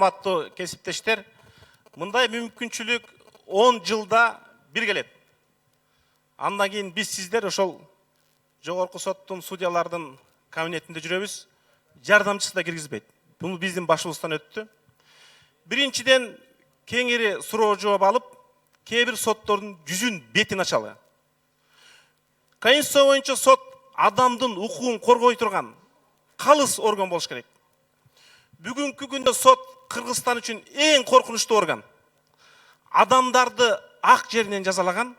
урматтуу кесиптештер, мындай мүмкүнчүлүк 10 жылда бир келет. Андан кийин биз сиздер ошол жогорку соттун судьялардын кабинетинде жүрөбүз, жардамчысы да киргизбейт. Бул биздин башыбыздан өттү. Биринчиден кеңири суроо жооп алып, кээ бир соттордун жүзүн бетин ачалы. Конституция боюнча сот адамдын укугун коргой турган калыс орган болуш керек. Бүгүнкү күндө сот Кыргызстан үчүн эң коркунучтуу орган. Адамдарды ак жеринен жазалаган.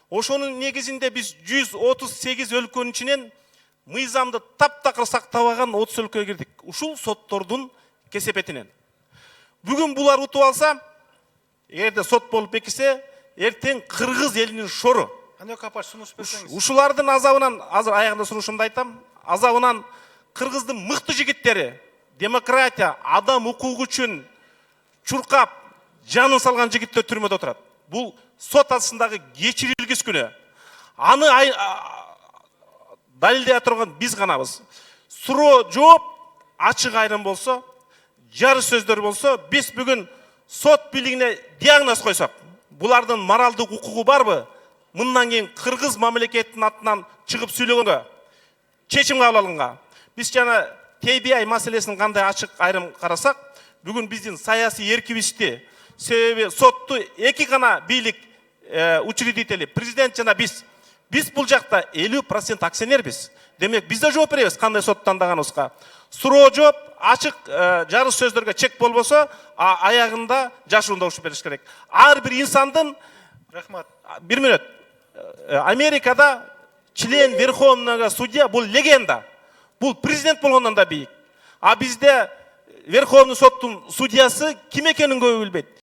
Ошонун негизинде биз 138 өлкөнүн ичинен мыйзамды таптакыр сактабаган 30 өлкөгө кирдик. Ушул соттордун кесепетинен. Бүгүн булар утуп алса, эгерде сот болуп бекисе, эртең Кыргыз элинин шору. Ушулардын азабынан, азыр аягында сунушумду айтам, азабынан Кыргыздын мыкты жигиттери, демократия, адам укугу үчүн чуркап, жанын салган жигиттер түрмөдө отурат. Бул сот астындагы кечирилгис күнөө. Аны далилдей турган биз ганабыз. Суроо жооп ачык айрым болсо, жарыш сөздөр болсо, биз бүгүн сот бийлигине диагноз койсок, булардын моралдык укугу барбы? Мындан кийин Кыргыз мамлекетинин атынан чыгып сүйлөгөнгө, чечим кабыл алганга. Биз жана TBI маселесин кандай ачык айрым карасак, бүгүн биздин саясий эркибизди, себеби сотту эки гана бийлик учредители, президент жана биз бул жакта 50% акционербиз. Демек, биз да жооп беребиз кандай сот тандаган Суроо жооп, ачык жарыш сөздөргө чек болбосо, аягында жашыруунда ушуп бериш керек. Ар бир инсандын, рахмат, 1 мүнөт. Америкада член Верховного судья бул легенда. Бул президент болгондон да бийик. А бизде Верховный соттун судьясы ким экенин көбү билбейт.